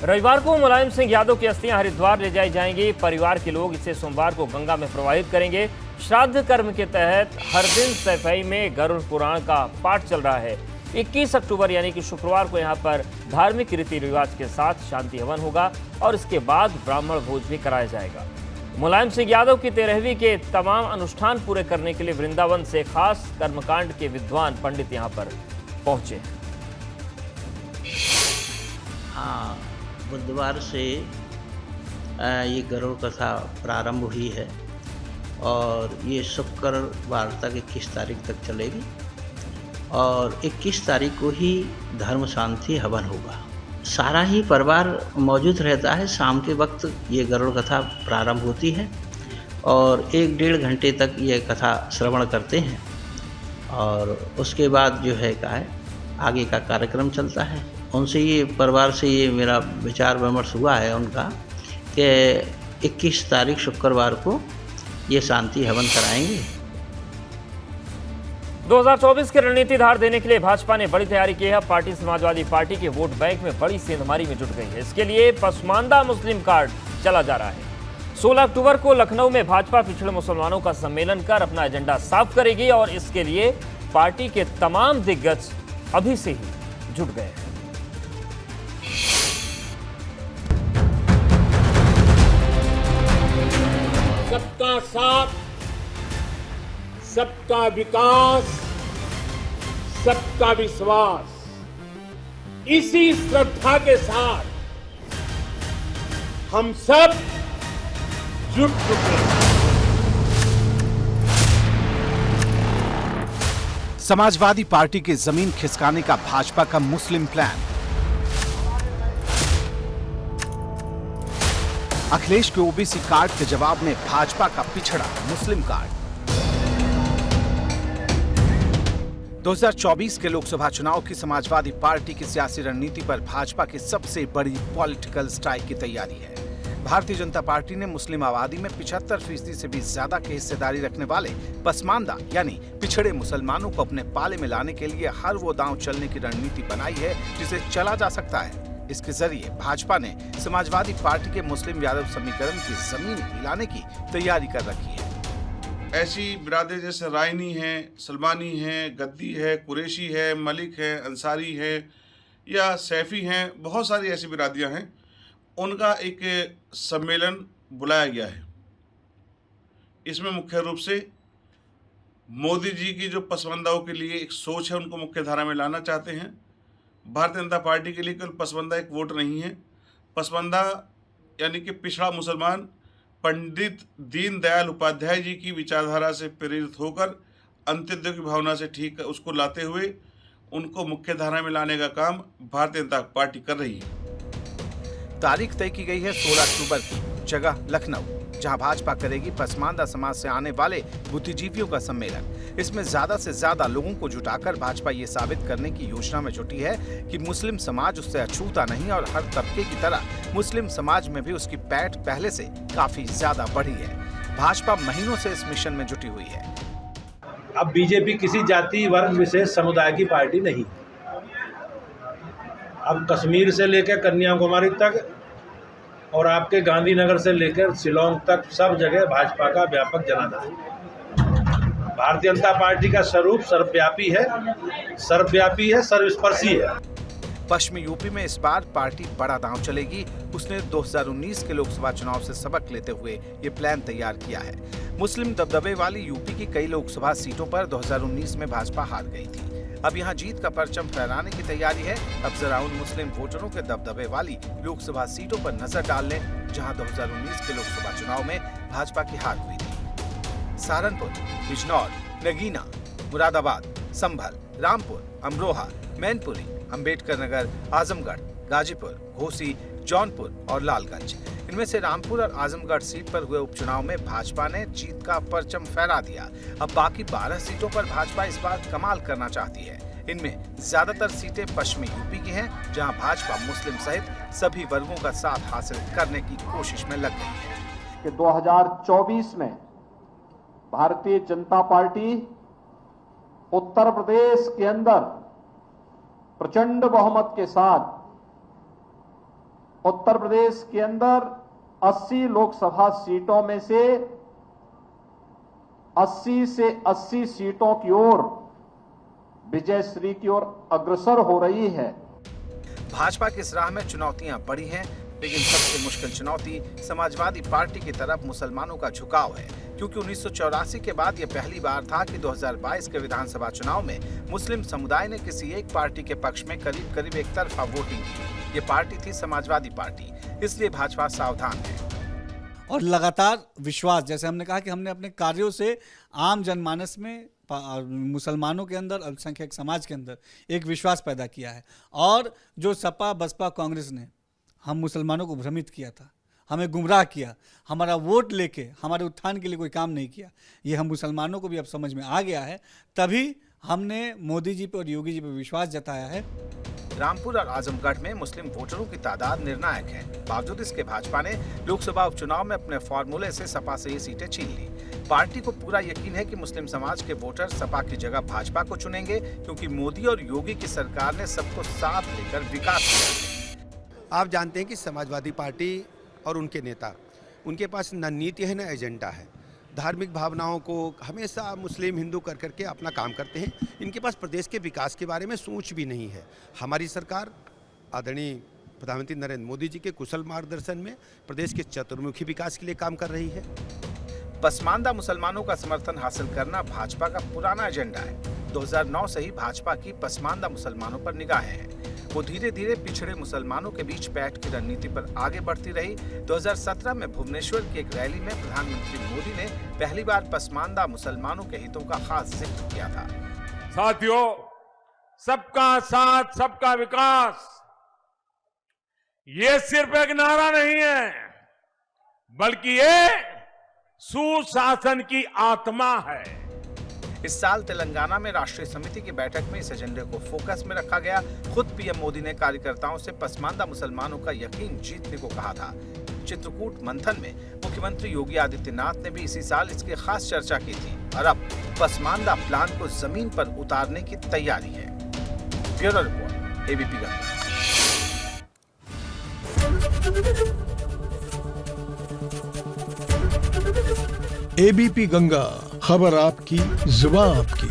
रविवार को मुलायम सिंह यादव की अस्थियां हरिद्वार ले जाई जाएंगी। परिवार के लोग इसे सोमवार को गंगा में प्रवाहित करेंगे। श्राद्ध कर्म के तहत हर दिन सैफई में गरुड़ पुराण का पाठ चल रहा है। 21 अक्टूबर यानी कि शुक्रवार को यहां पर धार्मिक रीति रिवाज के साथ शांति हवन होगा और इसके बाद ब्राह्मण भोज भी कराया जाएगा। मुलायम सिंह यादव की 13वीं के तमाम अनुष्ठान पूरे करने के लिए वृंदावन से खास कर्मकांड के विद्वान पंडित यहां पर पहुंचे। हाँ, बुधवार से ये गरुड़ कथा प्रारंभ हुई है और ये शुक्रवार तक 21 तारीख तक चलेगी और 21 तारीख को ही धर्म शांति हवन होगा। सारा ही परिवार मौजूद रहता है। शाम के वक्त ये गरुड़ कथा प्रारंभ होती है और 1-1.5 घंटे तक ये कथा श्रवण करते हैं और उसके बाद जो है क्या है आगे का कार्यक्रम चलता है। उनसे ये परिवार से ये मेरा विचार विमर्श हुआ है उनका कि 21 तारीख शुक्रवार को ये शांति हवन कराएंगे। 2024 की रणनीति धार देने के लिए भाजपा ने बड़ी तैयारी की है। पार्टी समाजवादी पार्टी के वोट बैंक में बड़ी सेंधमारी में जुट गई है। इसके लिए पसमानदा मुस्लिम कार्ड चला जा रहा है। 16 अक्टूबर को लखनऊ में भाजपा पिछड़े मुसलमानों का सम्मेलन कर अपना एजेंडा साफ करेगी और इसके लिए पार्टी के तमाम दिग्गज अभी से ही जुट गए हैं। सबका साथ, सबका विकास, सबका विश्वास, इसी श्रद्धा के साथ हम सब जुट चुके हैं। समाजवादी पार्टी की जमीन खिसकाने का भाजपा का मुस्लिम प्लान। अखिलेश के ओबीसी कार्ड के जवाब में भाजपा का पिछड़ा मुस्लिम कार्ड। 2024 के लोकसभा चुनाव की समाजवादी पार्टी की सियासी रणनीति पर भाजपा की सबसे बड़ी पॉलिटिकल स्ट्राइक की तैयारी है। भारतीय जनता पार्टी ने मुस्लिम आबादी में 75% से भी ज्यादा की हिस्सेदारी रखने वाले पसमानदा यानी पिछड़े मुसलमानों को अपने पाले में लाने के लिए हर वो दांव चलने की रणनीति बनाई है जिसे चला जा सकता है। इसके जरिए भाजपा ने समाजवादी पार्टी के मुस्लिम यादव समीकरण की जमीन हिलाने की तैयारी कर रखी है। ऐसी बिरादरी जैसे रायनी है, सलमानी है, गद्दी है, कुरैशी है, मलिक है, अंसारी है या सैफी हैं, बहुत सारी ऐसी बिरादरियां हैं। उनका एक सम्मेलन बुलाया गया है। इसमें मुख्य रूप से मोदी जी की जो पसमानदाओं के लिए एक सोच है उनको मुख्य धारा में लाना चाहते हैं। भारतीय जनता पार्टी के लिए केवल पसमानदा एक वोट नहीं है। पसमानदा यानी कि पिछड़ा मुसलमान पंडित दीनदयाल उपाध्याय जी की विचारधारा से प्रेरित होकर अंत्योदय की भावना से ठीक उसको लाते हुए उनको मुख्य धारा में लाने का काम भारतीय जनता पार्टी कर रही है। तारीख तय की गई है 16 अक्टूबर की, जगह लखनऊ, जहां भाजपा करेगी पसमानदा समाज से आने वाले बुद्धिजीवियों का सम्मेलन। इसमें ज्यादा से ज्यादा लोगों को जुटाकर भाजपा ये साबित करने की योजना में जुटी है कि मुस्लिम समाज उससे अछूता नहीं और हर तबके की तरह मुस्लिम समाज में भी उसकी पैठ पहले से काफी ज्यादा बढ़ी है। भाजपा महीनों से इस मिशन में जुटी हुई है। अब बीजेपी किसी जाति वर्ग विशेष समुदाय की पार्टी नहीं। अब कश्मीर से लेकर कन्याकुमारी तक और आपके गांधीनगर से लेकर शिलोंग तक सब जगह भाजपा का व्यापक जनाधार। भारतीय जनता पार्टी का स्वरूप सर्वव्यापी है, सर्वस्पर्शी है। पश्चिमी यूपी में इस बार पार्टी बड़ा दांव चलेगी। उसने 2019 के लोकसभा चुनाव से सबक लेते हुए ये प्लान तैयार किया है। मुस्लिम दबदबे वाली यूपी की कई लोकसभा सीटों पर 2019 में भाजपा हार गई थी। अब यहाँ जीत का परचम फहराने की तैयारी है। अब जरा उन मुस्लिम वोटरों के दबदबे वाली लोकसभा सीटों पर नजर डाल लें जहाँ 2019 के लोकसभा चुनाव में भाजपा की हार हुई थी। सहारनपुर, बिजनौर, नगीना, मुरादाबाद, संभल, रामपुर, अमरोहा, मैनपुरी, अंबेडकर नगर, आजमगढ़, गाजीपुर, घोसी, जौनपुर और लालगंज। इनमें से रामपुर और आजमगढ़ सीट पर हुए उपचुनाव में भाजपा ने जीत का परचम फहरा दिया। अब बाकी 12 सीटों पर भाजपा इस बार कमाल करना चाहती है। इनमें ज्यादातर सीटें पश्चिमी यूपी की हैं, जहां भाजपा मुस्लिम सहित सभी वर्गों का साथ हासिल करने की कोशिश में लग गई है। कि 2024 में भारतीय जनता पार्टी उत्तर प्रदेश के अंदर प्रचंड बहुमत के साथ उत्तर प्रदेश के अंदर 80 लोकसभा सीटों में से 80 से 80 सीटों की ओर विजयश्री की ओर अग्रसर हो रही है। भाजपा की इस राह में चुनौतियां बड़ी हैं, लेकिन सबसे मुश्किल चुनौती समाजवादी पार्टी की तरफ मुसलमानों का झुकाव है, क्योंकि 1984 के बाद यह पहली बार था कि 2022 के विधानसभा चुनाव में मुस्लिम समुदाय ने किसी एक पार्टी के पक्ष में करीब करीब एक तरफा वोटिंग की। ये पार्टी थी समाजवादी पार्टी, इसलिए भाजपा सावधान है। और लगातार विश्वास, जैसे हमने कहा कि हमने अपने कार्यों से आम जनमानस में, मुसलमानों के अंदर, अल्पसंख्यक समाज के अंदर एक विश्वास पैदा किया है। और जो सपा बसपा कांग्रेस ने हम मुसलमानों को भ्रमित किया था, हमें गुमराह किया, हमारा वोट लेके हमारे उत्थान के लिए कोई काम नहीं किया, ये हम मुसलमानों को भी अब समझ में आ गया है। तभी हमने मोदी जी पे और योगी जी पे विश्वास जताया है। रामपुर और आजमगढ़ में मुस्लिम वोटरों की तादाद निर्णायक है। बावजूद इसके भाजपा ने लोकसभा उपचुनाव में अपने फॉर्मूले से सपा से ये सीटें छीन ली। पार्टी को पूरा यकीन है कि मुस्लिम समाज के वोटर सपा की जगह भाजपा को चुनेंगे, क्योंकि मोदी और योगी की सरकार ने सबको साथ लेकर विकास किया। आप जानते हैं कि समाजवादी पार्टी और उनके नेता, उनके पास न नीति है न एजेंडा है। धार्मिक भावनाओं को हमेशा मुस्लिम हिंदू कर करके अपना काम करते हैं। इनके पास प्रदेश के विकास के बारे में सोच भी नहीं है। हमारी सरकार आदरणीय प्रधानमंत्री नरेंद्र मोदी जी के कुशल मार्गदर्शन में प्रदेश के चतुर्मुखी विकास के लिए काम कर रही है। पसमानदा मुसलमानों का समर्थन हासिल करना भाजपा का पुराना एजेंडा है। 2009 से ही भाजपा की पसमानदा मुसलमानों पर निगाहें हैं। वो धीरे धीरे पिछड़े मुसलमानों के बीच पैठ की रणनीति पर आगे बढ़ती रही। 2017 में भुवनेश्वर की एक रैली में प्रधानमंत्री मोदी ने पहली बार पसमानदा मुसलमानों के हितों का खास जिक्र किया था। साथियों, सबका साथ सबका विकास ये सिर्फ एक नारा नहीं है, बल्कि ये सुशासन की आत्मा है। इस साल तेलंगाना में राष्ट्रीय समिति की बैठक में इस एजेंडे को फोकस में रखा गया। खुद पीएम मोदी ने कार्यकर्ताओं से पसमानदा मुसलमानों का यकीन जीतने को कहा था। चित्रकूट मंथन में मुख्यमंत्री योगी आदित्यनाथ ने भी इसी साल इसकी खास चर्चा की थी और अब पसमानदा प्लान को जमीन पर उतारने की तैयारी है। Bureau report, ABP Ganga. ABP Ganga, खबर आपकी, जुबान आपकी।